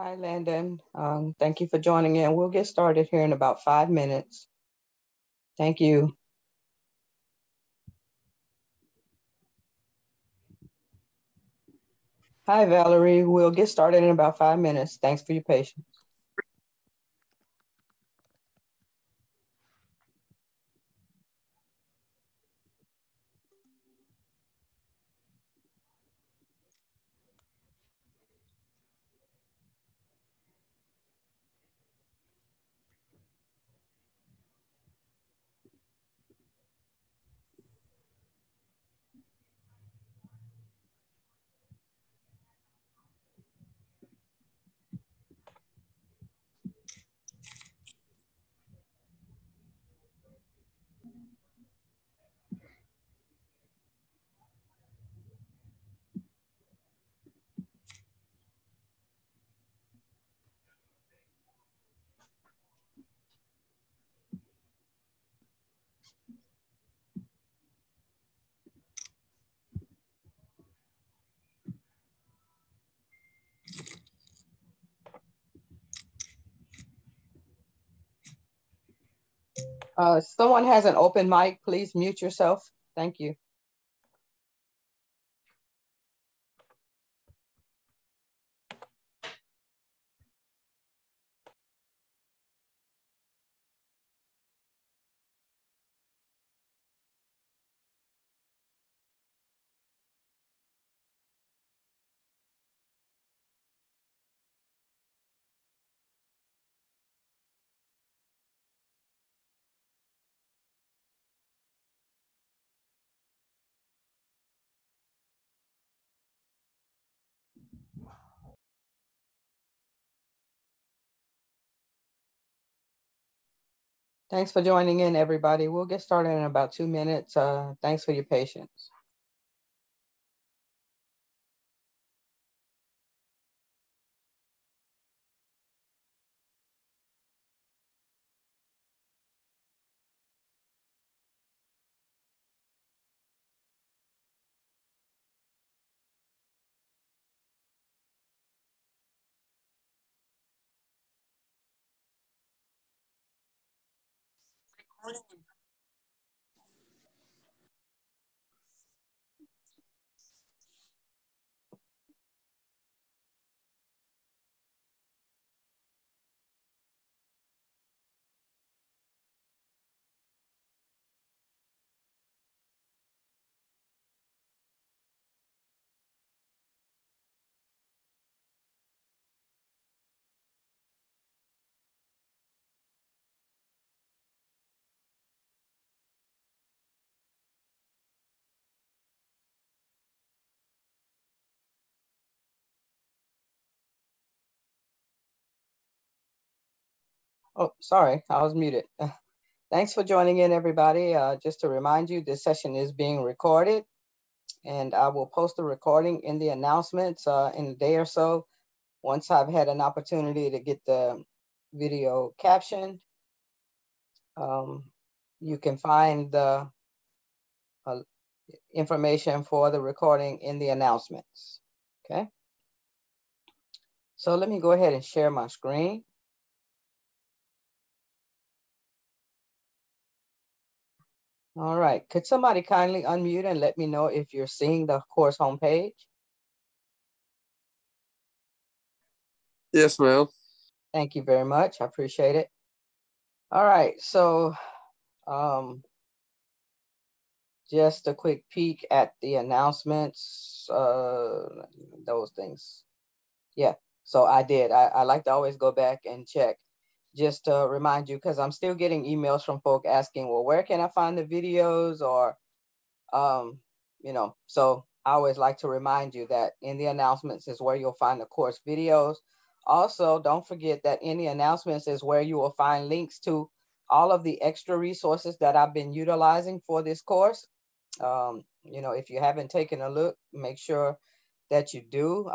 Hi, Landon. Thank you for joining in. We'll get started here in about 5 minutes. Thank you. Hi, Valerie. We'll get started in about 5 minutes. Thanks for your patience. Someone has an open mic. Please mute yourself. Thank you. Thanks for joining in, everybody. We'll get started in about 2 minutes. Thanks for your patience. Oh, sorry, I was muted. Thanks for joining in, everybody. Just to remind you, this session is being recorded, and I will post the recording in the announcements in a day or so. Once I've had an opportunity to get the video captioned, you can find the information for the recording in the announcements, okay? So let me go ahead and share my screen. All right, could somebody kindly unmute and let me know if you're seeing the course homepage? Yes, ma'am. Thank you very much, I appreciate it. All right, so just a quick peek at the announcements, those things. Yeah, so I did. I like to always go back and check just to remind you, because I'm still getting emails from folk asking, well, where can I find the videos? Or, so I always like to remind you that in the announcements is where you'll find the course videos. Also, don't forget that in the announcements is where you will find links to all of the extra resources that I've been utilizing for this course. If you haven't taken a look, make sure that you do.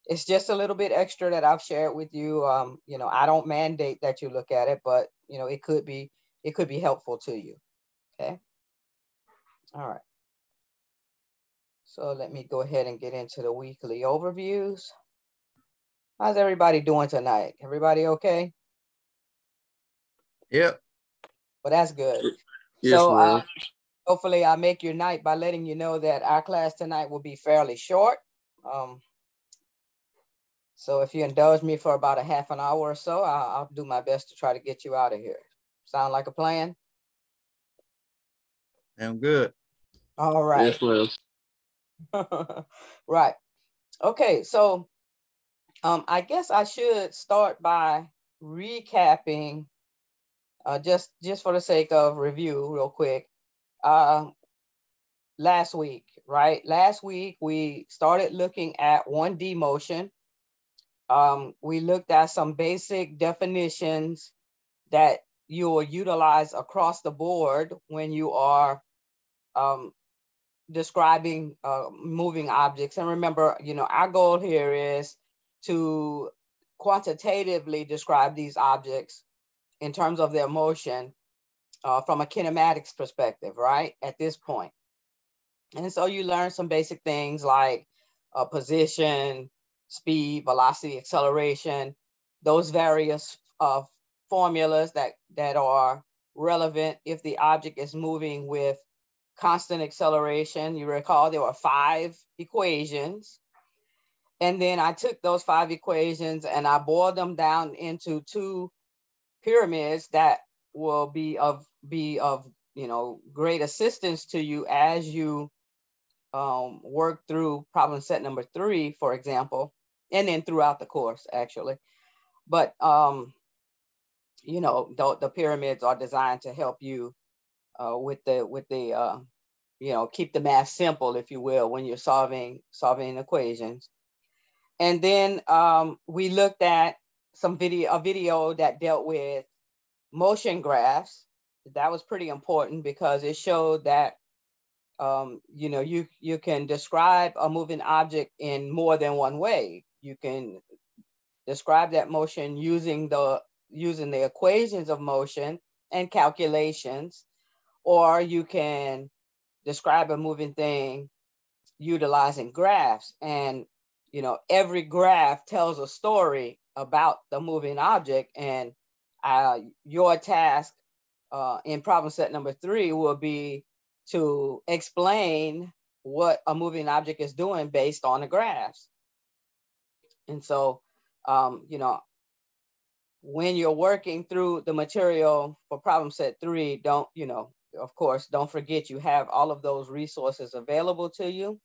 It's just a little bit extra that I've shared with you. I don't mandate that you look at it, but it could be helpful to you. Okay. All right. So let me go ahead and get into the weekly overviews. How's everybody doing tonight? Everybody okay? Yep. Well, that's good. Yes, So ma'am. hopefully I'll make your night by letting you know that our class tonight will be fairly short. Um, so if you indulge me for about a half an hour or so, I'll do my best to try to get you out of here. Sound like a plan? I'm good. All right. Yes, ma'am. Right. Okay. So I guess I should start by recapping, just for the sake of review, real quick. Uh, Last week, right? Last week we started looking at 1D motion. We looked at some basic definitions that you will utilize across the board when you are um, describing moving objects. And remember, our goal here is to quantitatively describe these objects in terms of their motion from a kinematics perspective, right? At this point. And so you learn some basic things like position, speed, velocity, acceleration, those various formulas that are relevant if the object is moving with constant acceleration. You recall there were 5 equations. And then I took those 5 equations and I boiled them down into 2 pyramids that will be of great assistance to you as you work through problem set number 3, for example, and then throughout the course, actually. But the pyramids are designed to help you with the keep the math simple, if you will, when you're solving equations. And then we looked at a video that dealt with motion graphs. That was pretty important because it showed that you can describe a moving object in more than one way. You can describe that motion using the equations of motion and calculations, or you can describe a moving thing utilizing graphs. And every graph tells a story about the moving object. And your task in problem set number 3 will be to explain what a moving object is doing based on the graphs. And so, when you're working through the material for problem set 3, of course, don't forget you have all of those resources available to you.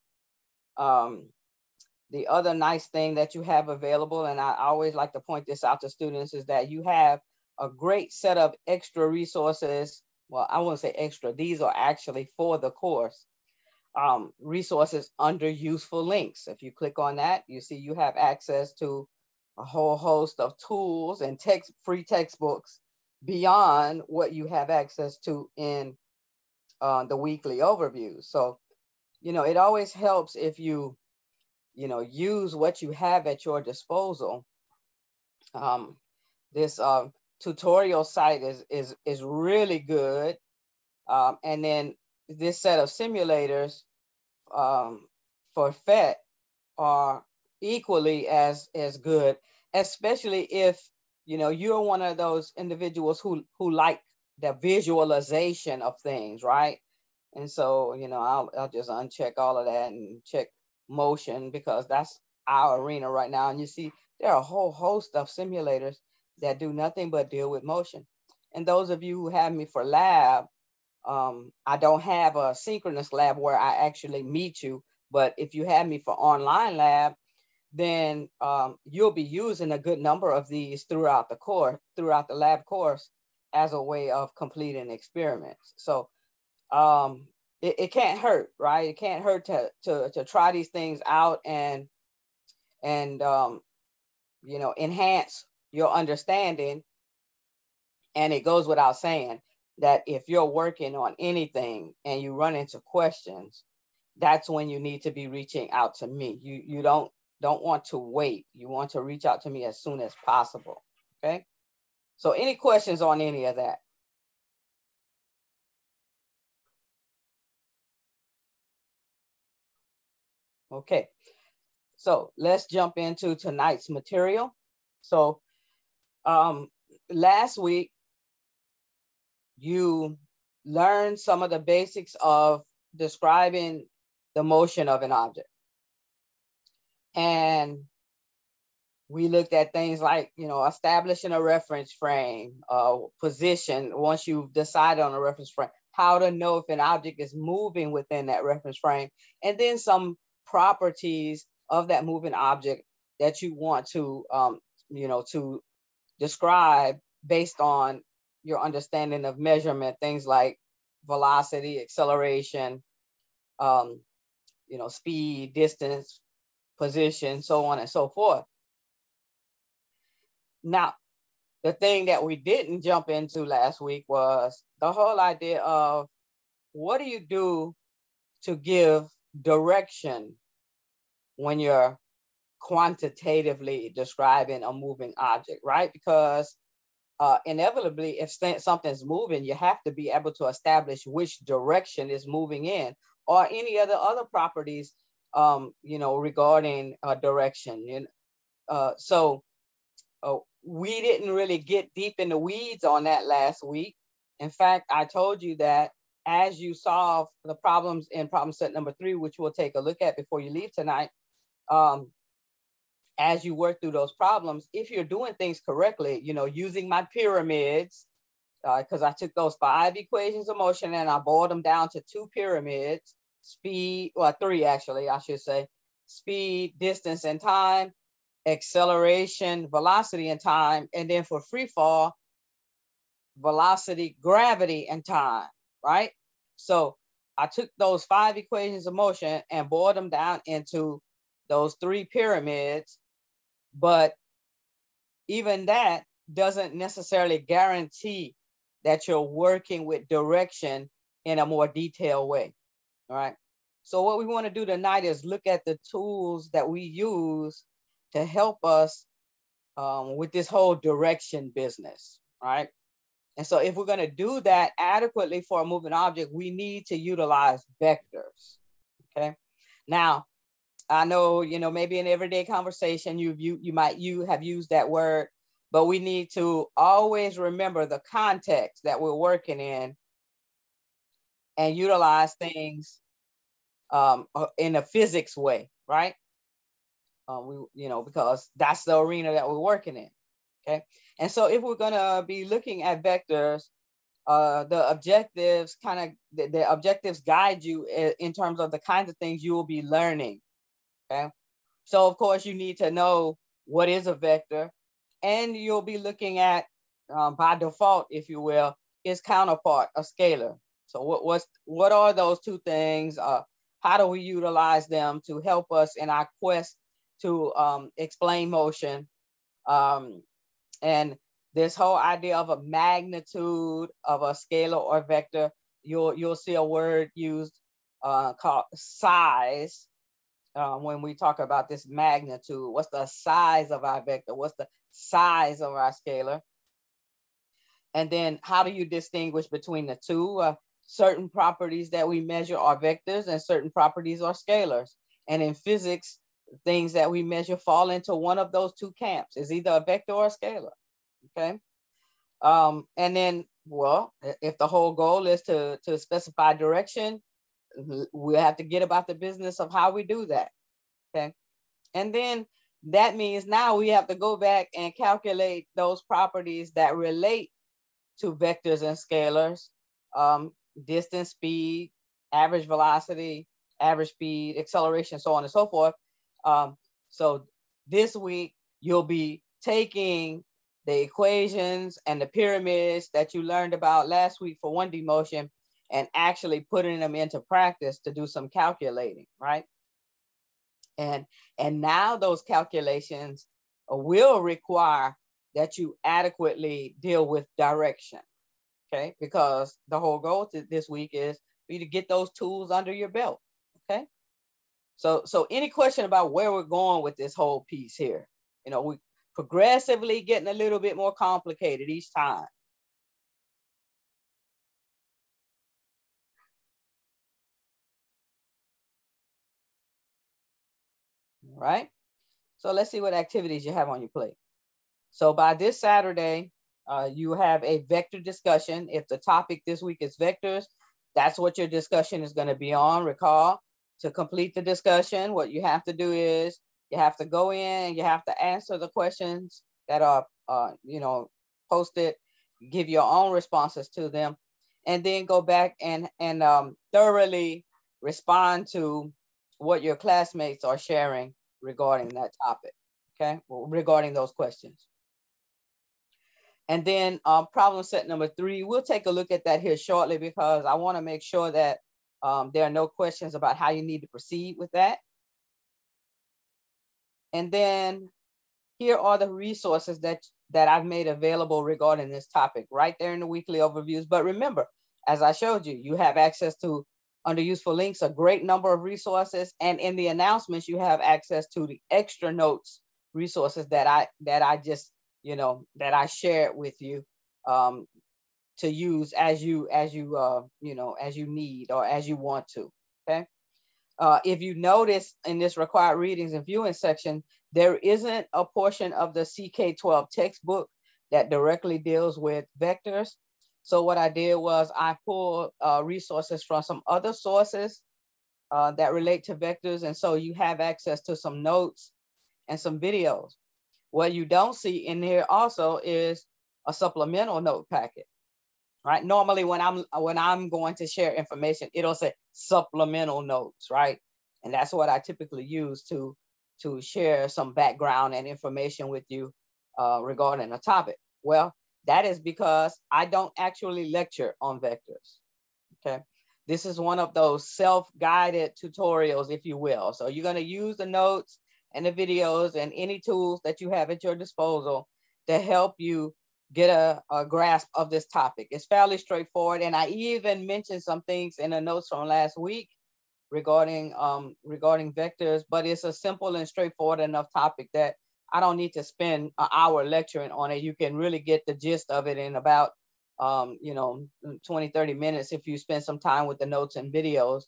The other nice thing that you have available, and I always like to point this out to students, is that you have a great set of extra resources. Well, I won't say extra, these are actually for the course. Resources under useful links. If you click on that, you see you have access to a whole host of tools and free textbooks beyond what you have access to in the weekly overview. So, it always helps if you use what you have at your disposal. This tutorial site is really good. And then this set of simulators for PhET are equally as good, especially if you're one of those individuals who like the visualization of things, right? And so I'll just uncheck all of that and check motion because that's our arena right now. And you see there are a whole host of simulators that do nothing but deal with motion. And those of you who have me for lab, I don't have a synchronous lab where I actually meet you, but if you have me for online lab, then you'll be using a good number of these throughout the lab course as a way of completing experiments. So it can't hurt, right? It can't hurt to try these things out and enhance your understanding. And it goes without saying that if you're working on anything and you run into questions, that's when you need to be reaching out to me. You don't want to wait. You want to reach out to me as soon as possible. Okay. So any questions on any of that? Okay. So let's jump into tonight's material. So last week, you learned some of the basics of describing the motion of an object. And we looked at things like, establishing a reference frame, position, once you've decided on a reference frame, how to know if an object is moving within that reference frame, and then some properties of that moving object that you want to, to describe based on your understanding of measurement, things like velocity, acceleration, speed, distance, position, so on and so forth. Now, the thing that we didn't jump into last week was the whole idea of what do you do to give direction when you're quantitatively describing a moving object, right? Because inevitably, if something's moving, you have to be able to establish which direction is moving in, or any other properties, regarding direction. So we didn't really get deep in the weeds on that last week. In fact, I told you that as you solve the problems in problem set number 3, which we'll take a look at before you leave tonight, as you work through those problems, if you're doing things correctly, using my pyramids, because I took those 5 equations of motion and I boiled them down to 2 pyramids, speed, well, 3 actually, I should say, speed, distance, and time, acceleration, velocity, and time, and then for free fall, velocity, gravity, and time, right? So I took those 5 equations of motion and boiled them down into those 3 pyramids, but even that doesn't necessarily guarantee that you're working with direction in a more detailed way, all right? So what we want to do tonight is look at the tools that we use to help us with this whole direction business, right? And so if we're going to do that adequately for a moving object, we need to utilize vectors, okay? Now, I know, maybe in everyday conversation, you have used that word, but we need to always remember the context that we're working in and utilize things in a physics way, right? Because that's the arena that we're working in, okay? And so if we're gonna be looking at vectors, the objectives the objectives guide you in terms of the kinds of things you will be learning, okay? So of course you need to know what is a vector, and you'll be looking at, by default, if you will, its counterpart, a scalar. So what are those two things? How do we utilize them to help us in our quest to explain motion? And this whole idea of a magnitude of a scalar or vector, you'll see a word used called size. When we talk about this magnitude, what's the size of our vector? What's the size of our scalar? And then how do you distinguish between the two? Certain properties that we measure are vectors and certain properties are scalars. And in physics, things that we measure fall into one of those two camps. It's either a vector or a scalar, okay? And then, well, if the whole goal is to specify direction, we have to get about the business of how we do that, okay? And then that means now we have to go back and calculate those properties that relate to vectors and scalars, distance, speed, average velocity, average speed, acceleration, so on and so forth. So this week, you'll be taking the equations and the pyramids that you learned about last week for 1D motion and actually putting them into practice to do some calculating, right? And now those calculations will require that you adequately deal with direction, okay? Because the whole goal this week is for you to get those tools under your belt, okay? So any question about where we're going with this whole piece here? We progressively getting a little bit more complicated each time. right? So let's see what activities you have on your plate. So by this Saturday, you have a vector discussion. If the topic this week is vectors, that's what your discussion is going to be on. Recall, to complete the discussion, what you have to do is you have to go in and you have to answer the questions that are, posted, give your own responses to them, and then go back and thoroughly respond to what your classmates are sharing regarding that topic, okay, regarding those questions. And then problem set number 3, we'll take a look at that here shortly because I want to make sure that there are no questions about how you need to proceed with that. And then here are the resources that I've made available regarding this topic right there in the weekly overviews. But remember, as I showed you, you have access to, under useful links, a great number of resources. And in the announcements, you have access to the extra notes resources that I just, that I shared with you to use as you need or as you want to, okay? If you notice in this required readings and viewing section, there isn't a portion of the CK12 textbook that directly deals with vectors. So what I did was I pulled resources from some other sources that relate to vectors. And so you have access to some notes and some videos. What you don't see in here also is a supplemental note packet, right? Normally when I'm going to share information, it'll say supplemental notes, right? And that's what I typically use to share some background and information with you regarding a topic. Well, that is because I don't actually lecture on vectors, okay? This is one of those self-guided tutorials, if you will. So you're gonna use the notes and the videos and any tools that you have at your disposal to help you get a grasp of this topic. It's fairly straightforward. And I even mentioned some things in the notes from last week regarding vectors, but it's a simple and straightforward enough topic that I don't need to spend an hour lecturing on it. You can really get the gist of it in about 20, 30 minutes if you spend some time with the notes and videos.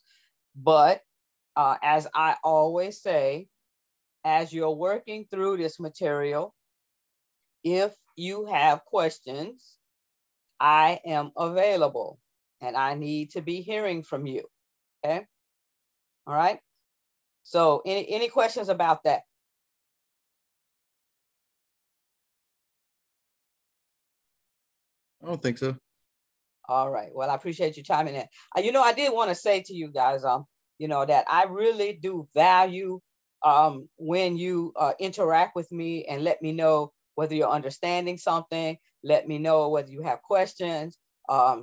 But as I always say, as you're working through this material, if you have questions, I am available and I need to be hearing from you, okay? All right. So any questions about that? I don't think so. All right. Well, I appreciate you chiming in. I did want to say to you guys, that I really do value when you interact with me and let me know whether you're understanding something, let me know whether you have questions,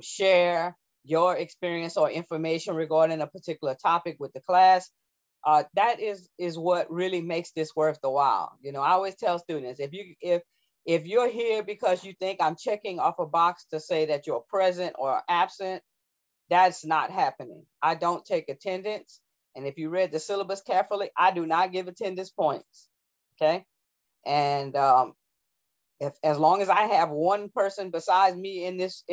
share your experience or information regarding a particular topic with the class. That is what really makes this worth the while. I always tell students, if you're here because you think I'm checking off a box to say that you're present or absent, that's not happening. I don't take attendance. And if you read the syllabus carefully, I do not give attendance points, okay? And if as long as I have one person besides me in this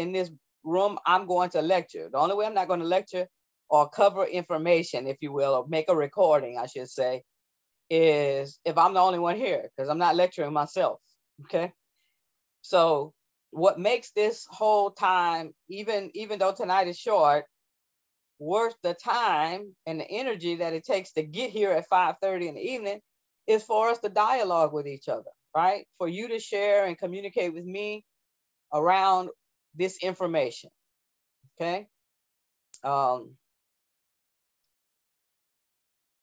room, I'm going to lecture. The only way I'm not going to lecture or cover information, if you will, or make a recording, I should say, is if I'm the only one here, because I'm not lecturing myself, okay? So what makes this whole time, even though tonight is short, worth the time and the energy that it takes to get here at 5:30 in the evening is for us to dialogue with each other, right? For you to share and communicate with me around this information, okay?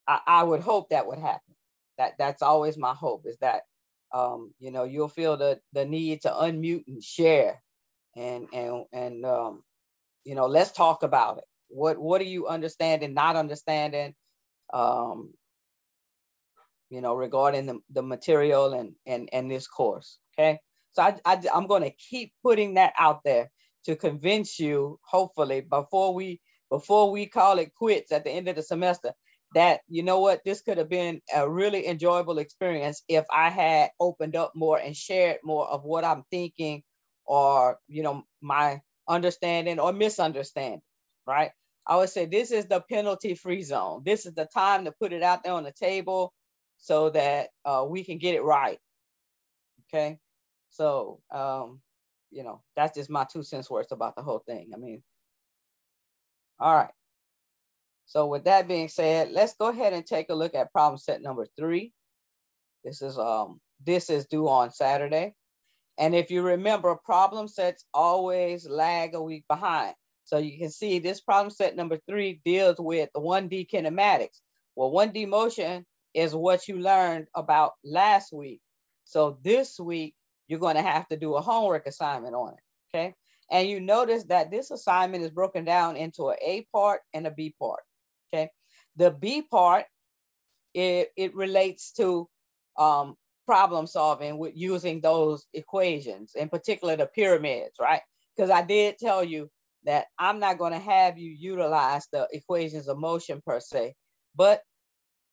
I would hope that would happen. That's always my hope, is that you'll feel the need to unmute and share and let's talk about it. What do you understand and not understanding regarding the material and this course, okay? So I'm going to keep putting that out there to convince you, hopefully, before we call it quits at the end of the semester, that, this could have been a really enjoyable experience if I had opened up more and shared more of what I'm thinking or, my understanding or misunderstanding, right? I would say this is the penalty-free zone. This is the time to put it out there on the table so that we can get it right. Okay. So, you know, that's just my 2 cents worth about the whole thing. I mean, all right. So with that being said, let's go ahead and take a look at problem set number 3. This is due on Saturday. And if you remember, problem sets always lag a week behind. So you can see this problem set number 3 deals with the 1D kinematics. Well, 1D motion is what you learned about last week. So this week, you're going to have to do a homework assignment on it, okay? And you notice that this assignment is broken down into an A part and a B part, okay? The B part, it relates to problem solving with using those equations, in particular the pyramids, right? Because I did tell you that I'm not going to have you utilize the equations of motion per se, but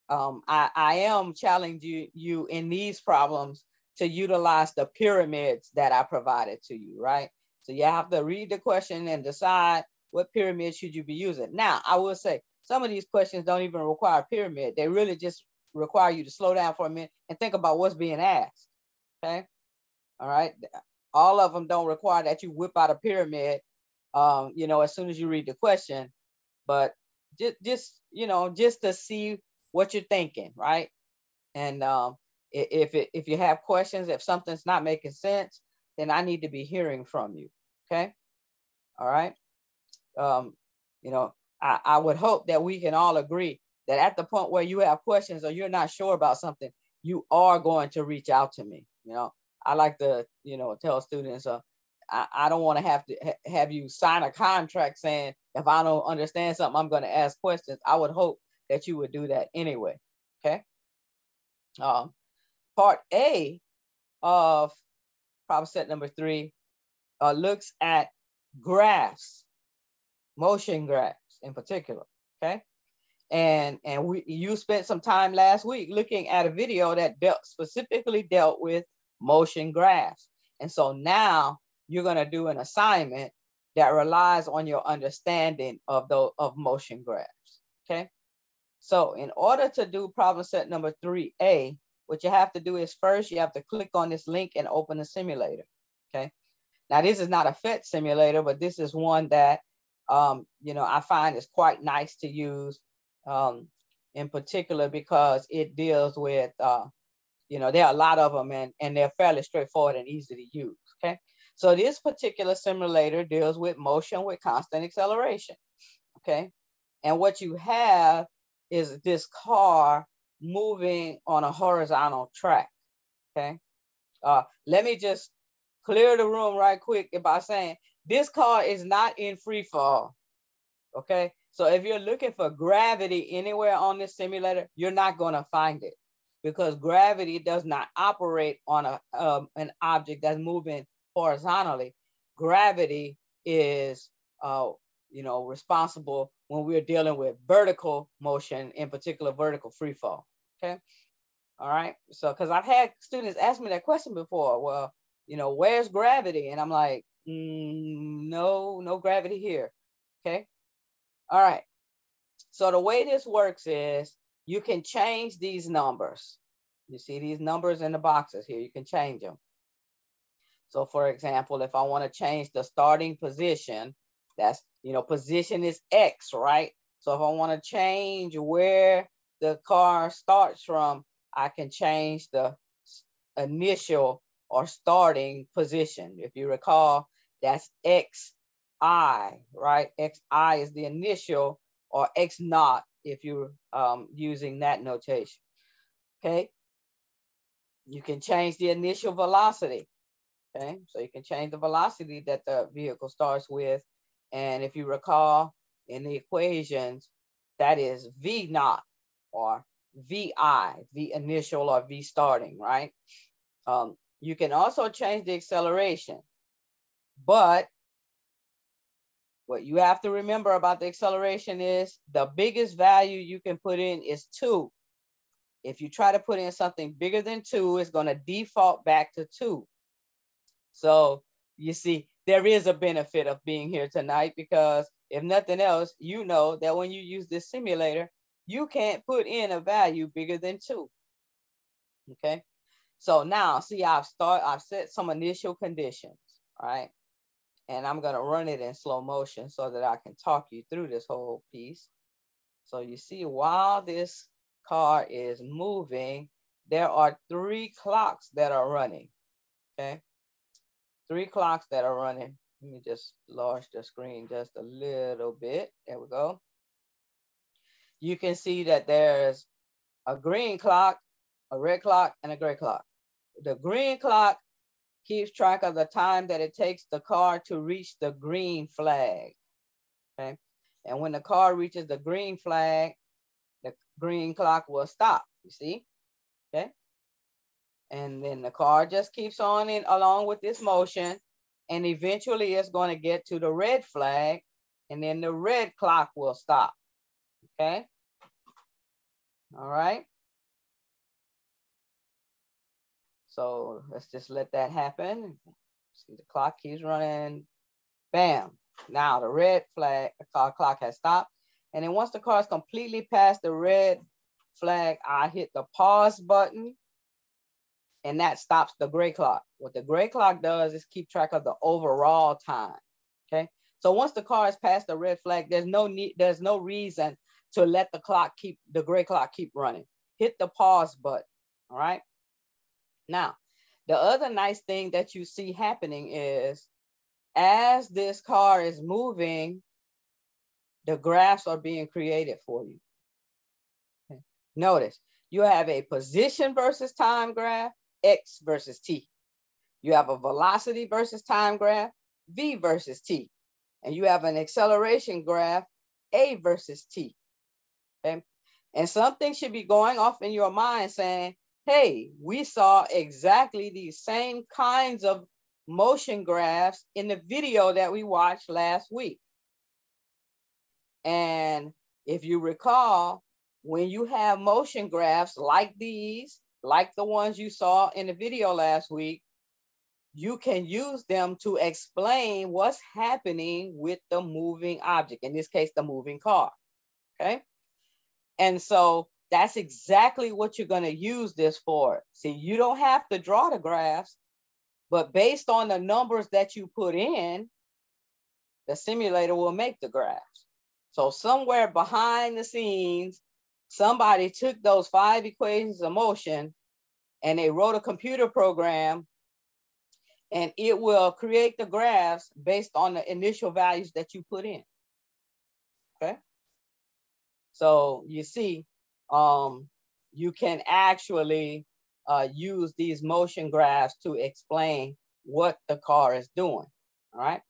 I am challenging you in these problems to utilize the pyramids that I provided to you, right? So you have to read the question and decide what pyramid should you be using. Now, I will say some of these questions don't even require a pyramid. They really just require you to slow down for a minute and think about what's being asked, okay? All right. All of them don't require that you whip out a pyramid, you know, as soon as you read the question, but just you know, just to see what you're thinking, right? And if you have questions, if something's not making sense, then I need to be hearing from you, okay? All right. You know, I would hope that we can all agree that at the point where you have questions or you're not sure about something, you are going to reach out to me. You know, I like to, you know, tell students, I don't want to have you sign a contract saying if I don't understand something, I'm going to ask questions. I would hope that you would do that anyway. Okay. Part A of problem set number 3 looks at graphs, motion graphs in particular. Okay. And you spent some time last week looking at a video that specifically dealt with motion graphs. And so now you're going to do an assignment that relies on your understanding of motion graphs. Okay. So in order to do problem set number 3A, what you have to do is first you have to click on this link and open the simulator. Okay. Now this is not a PhET simulator, but this is one that you know, I find is quite nice to use, in particular because it deals with, you know, there are a lot of them and they're fairly straightforward and easy to use, okay? So this particular simulator deals with motion with constant acceleration, okay? And what you have is this car moving on a horizontal track, okay? Let me just clear the room right quick by saying this car is not in free fall, okay? So if you're looking for gravity anywhere on this simulator, you're not going to find it because gravity does not operate on an object that's moving horizontally. Gravity is, you know, responsible when we're dealing with vertical motion, in particular vertical free fall, okay? All right, so because I've had students ask me that question before, well, you know, where's gravity? And I'm like, no gravity here, okay? All right, so the way this works is you can change these numbers. You see these numbers in the boxes here, you can change them. So for example, if I want to change the starting position, that's, you know, position is X, right? So if I want to change where the car starts from, I can change the initial or starting position. If you recall, that's XI, right? XI is the initial, or X naught if you're using that notation, okay? You can change the initial velocity, okay? So you can change the velocity that the vehicle starts with. And if you recall in the equations, that is V naught or VI, V initial or V starting, right? You can also change the acceleration, but what you have to remember about the acceleration is the biggest value you can put in is 2. If you try to put in something bigger than 2, it's going to default back to 2. So you see, there is a benefit of being here tonight because if nothing else, you know that when you use this simulator, you can't put in a value bigger than 2. Okay. So now, see, I've set some initial conditions, right? And I'm going to run it in slow motion so that I can talk you through this whole piece. So you see, while this car is moving, there are 3 clocks that are running, okay? 3 clocks that are running. Let me just enlarge the screen just a little bit. There we go. You can see that there's a green clock, a red clock, and a gray clock. The green clock keeps track of the time that it takes the car to reach the green flag, okay? And when the car reaches the green flag, the green clock will stop, you see, okay? And then the car just keeps on in along with this motion, and eventually it's going to get to the red flag, and then the red clock will stop, okay? All right. So let's just let that happen. See, the clock keeps running. Bam. Now the red flag, the clock has stopped. And then once the car is completely past the red flag, I hit the pause button, and that stops the gray clock. What the gray clock does is keep track of the overall time, okay? So once the car is past the red flag, there's no reason to let the gray clock keep running. Hit the pause button, all right? Now, the other nice thing that you see happening is as this car is moving, the graphs are being created for you. Okay. Notice, you have a position versus time graph, X versus T. You have a velocity versus time graph, V versus T. And you have an acceleration graph, A versus T. Okay. And something should be going off in your mind saying, hey, we saw exactly these same kinds of motion graphs in the video that we watched last week. And if you recall, when you have motion graphs like these, like the ones you saw in the video last week, you can use them to explain what's happening with the moving object, in this case, the moving car, okay? And so that's exactly what you're going to use this for. See, you don't have to draw the graphs, but based on the numbers that you put in, the simulator will make the graphs. So somewhere behind the scenes, somebody took those 5 equations of motion and they wrote a computer program, and it will create the graphs based on the initial values that you put in, okay? So you see, you can actually use these motion graphs to explain what the car is doing, all right?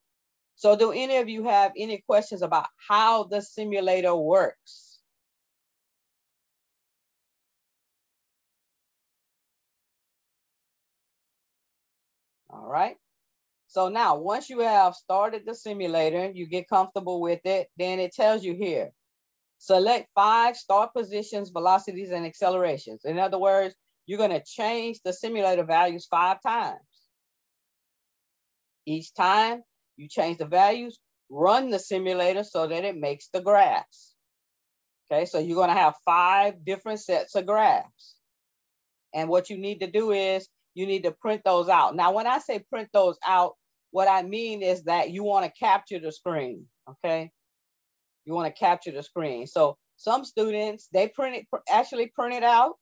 So do any of you have any questions about how the simulator works? All right. So now, once you have started the simulator, you get comfortable with it, then it tells you here, select 5 start positions, velocities, and accelerations. In other words, you're going to change the simulator values 5 times. Each time you change the values, run the simulator so that it makes the graphs. Okay, so you're going to have 5 different sets of graphs. And what you need to do is you need to print those out. Now, when I say print those out, what I mean is that you want to capture the screen, okay? You want to capture the screen. So some students, they actually print it out,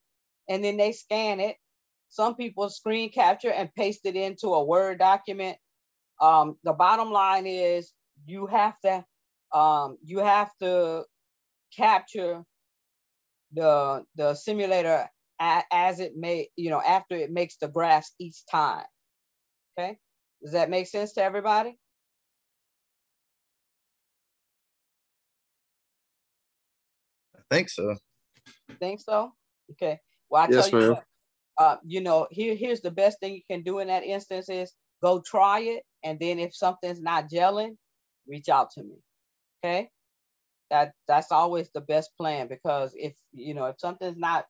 and then they scan it. Some people screen capture and paste it into a Word document. The bottom line is you have to capture the simulator as it may, after it makes the graphs each time. Okay, does that make sense to everybody? I think so. Think so? Okay. Well, I Yes, tell you ma'am. what, here's the best thing you can do in that instance is go try it, and then if something's not gelling, reach out to me. Okay. That's always the best plan, because if something's not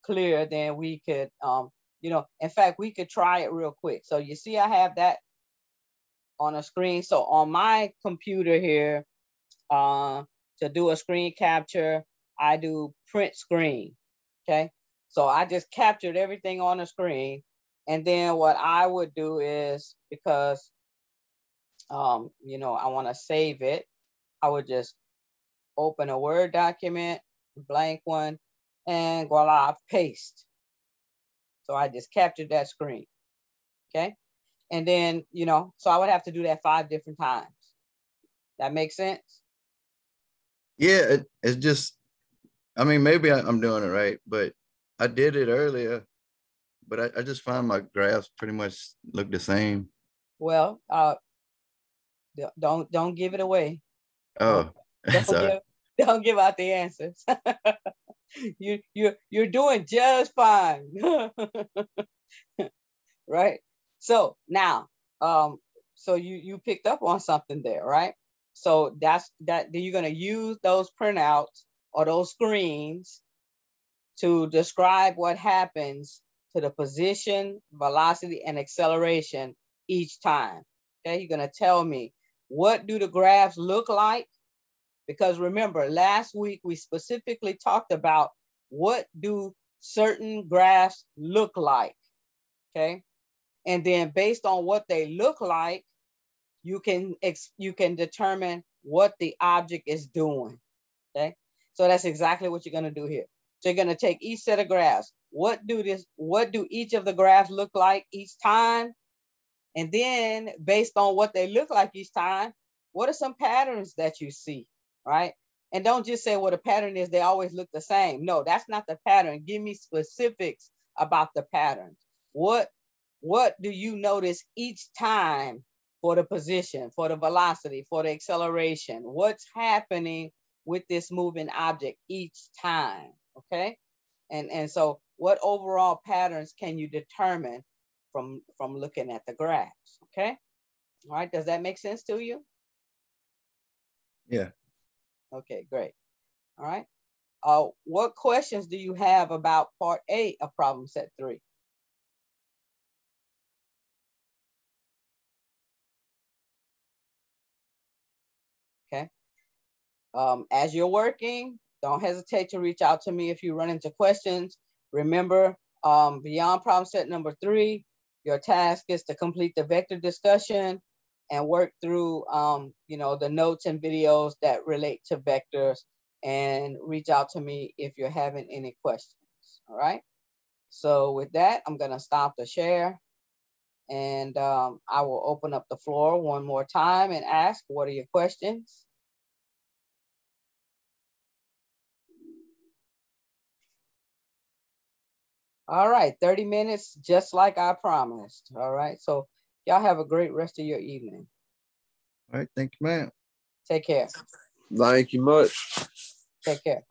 clear, then we could in fact, we could try it real quick. So you see I have that on a screen. So on my computer here, to do a screen capture, I do print screen. Okay, So I just captured everything on the screen. And then what I would do is, because, you know, I want to save it, I would just open a Word document, blank one, and voila, paste. So I just captured that screen, okay? And then, you know, so I would have to do that 5 different times. That makes sense? Yeah, it's just, I mean, maybe I'm doing it right, but I did it earlier, but I just find my graphs pretty much look the same. Well, don't give it away. Oh, Don't sorry. don't give out the answers. You're doing just fine. Right? So now, so you picked up on something there, right? So that's you're gonna use those printouts or those screens to describe what happens to the position, velocity, and acceleration each time. Okay, you're gonna tell me, what do the graphs look like? Because remember, last week we specifically talked about what do certain graphs look like, okay? And then based on what they look like, you can determine what the object is doing, okay? So that's exactly what you're gonna do here. So you're gonna take each set of graphs. What do each of the graphs look like each time? And then based on what they look like each time, what are some patterns that you see, right? And don't just say what a pattern is, they always look the same. No, that's not the pattern. Give me specifics about the patterns. What do you notice each time for the position, for the velocity, for the acceleration? What's happening with this moving object each time, okay? And so what overall patterns can you determine from looking at the graphs, okay? All right, does that make sense to you? Yeah. Okay, great. All right. What questions do you have about part A of problem set 3? Okay. As you're working, don't hesitate to reach out to me if you run into questions. Remember, beyond problem set number 3, your task is to complete the vector discussion and work through, you know, the notes and videos that relate to vectors, and reach out to me if you're having any questions. All right. So with that, I'm going to stop the share, and I will open up the floor one more time and ask, what are your questions? All right, 30 minutes, just like I promised. All right, so y'all have a great rest of your evening. All right, thank you, man. Take care. Thank you much. Take care.